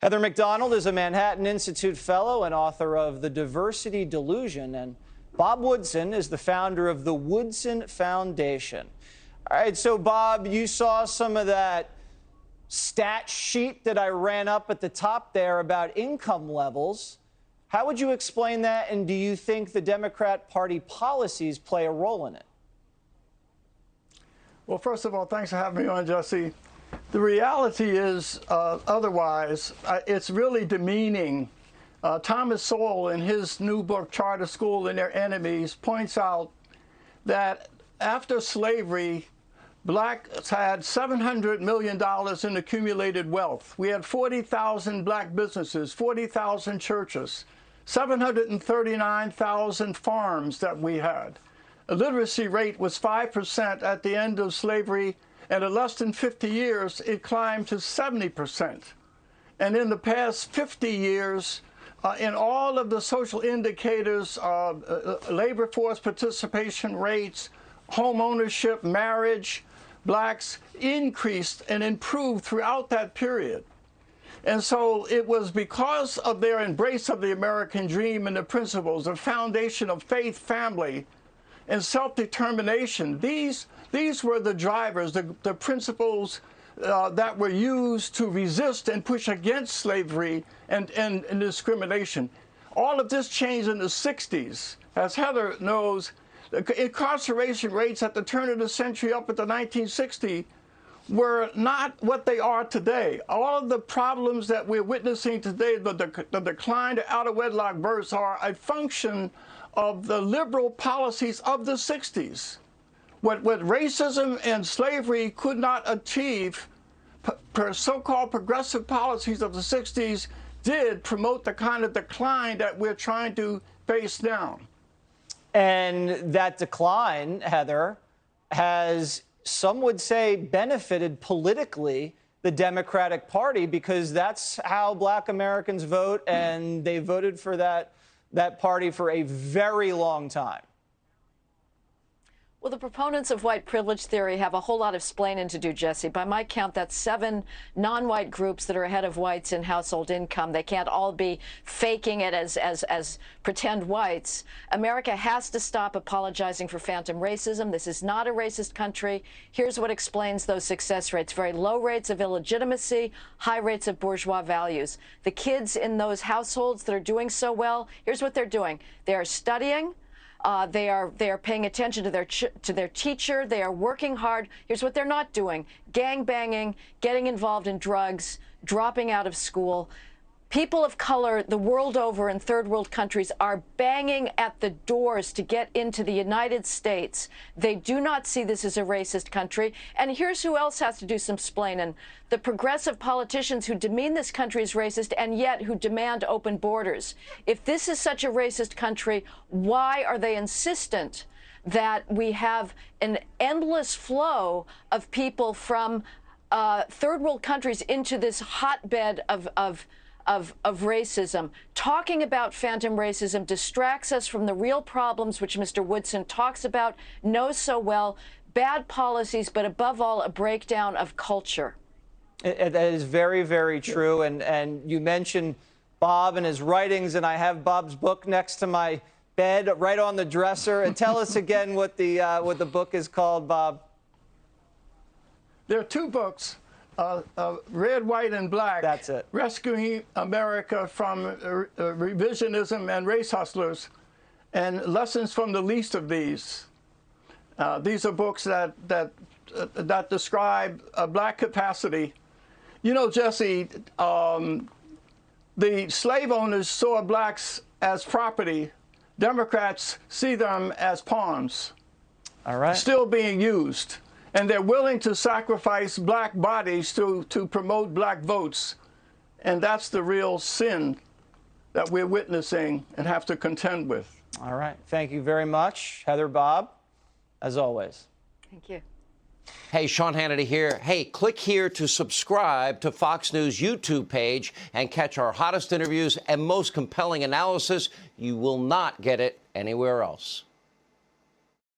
Heather McDonald is a Manhattan Institute fellow and author of The Diversity Delusion, and Bob Woodson is the founder of the Woodson Foundation. All right, so Bob, you saw some of that stat sheet that I ran up at the top there about income levels. How would you explain that, and do you think the Democrat Party policies play a role in it? Well, first of all, thanks for having me on, Jesse. The reality is otherwise. It's really demeaning. Thomas Sowell, in his new book, Charter School and Their Enemies, points out that after slavery, blacks had $700 million in accumulated wealth. We had 40,000 black businesses, 40,000 churches, 739,000 farms that we had. The literacy rate was 5% at the end of slavery, and in less than 50 years, it climbed to 70%. And in the past 50 years, in all of the social indicators, labor force participation rates, home ownership, marriage, blacks increased and improved throughout that period. And so it was because of their embrace of the American dream and the principles, the foundation of faith, family, and self-determination. These were the drivers, the principles that were used to resist and push against slavery and discrimination. All of this changed in the 60s. As Heather knows, the incarceration rates at the turn of the century up at the 1960s were not what they are today. All of the problems that we're witnessing today, the decline to out-of-wedlock births, are a function of the liberal policies of the 60s. What racism and slavery could not achieve, so-called progressive policies of the 60s did promote the kind of decline that we're trying to face now. And that decline, Heather, has, some would say, benefited politically the Democratic Party, because that's how black Americans vote, and they voted for that party for a very long time. Well, the proponents of white privilege theory have a whole lot of splaining to do, Jesse. By my count, that's 7 non-white groups that are ahead of whites in household income. They can't all be faking it as pretend whites. America has to stop apologizing for phantom racism. This is not a racist country. Here's what explains those success rates: very low rates of illegitimacy, high rates of bourgeois values. The kids in those households that are doing so well, here's what they're doing. They are studying. They are paying attention to their teacher. They are working hard. Here's what they're not doing: gang banging, getting involved in drugs, dropping out of school. People of color the world over in third world countries are banging at the doors to get into the United States. They do not see this as a racist country. And here's who else has to do some splaining: the progressive politicians who demean this country as racist and yet who demand open borders. If this is such a racist country, why are they insistent that we have an endless flow of people from third world countries into this hotbed of racism? Talking about phantom racism distracts us from the real problems, which Mr. Woodson talks about, knows so well: bad policies, but above all, a breakdown of culture. That is very, very true. And you mentioned Bob and his writings, and I have Bob's book next to my bed, right on the dresser. And tell us again what the book is called, Bob. There are 2 books. Red, White, and Black. That's it. Rescuing America from Revisionism and Race Hustlers, and Lessons from the Least of These. These are books that describe black capacity. You know, Jesse, the slave owners saw blacks as property. Democrats see them as pawns. All right. Still being used. And they're willing to sacrifice black bodies to promote black votes. And that's the real sin that we're witnessing and have to contend with. All right. Thank you very much, Heather, Bob, as always. Thank you. Hey, Sean Hannity here. Hey, click here to subscribe to Fox News YouTube page and catch our hottest interviews and most compelling analysis. You will not get it anywhere else.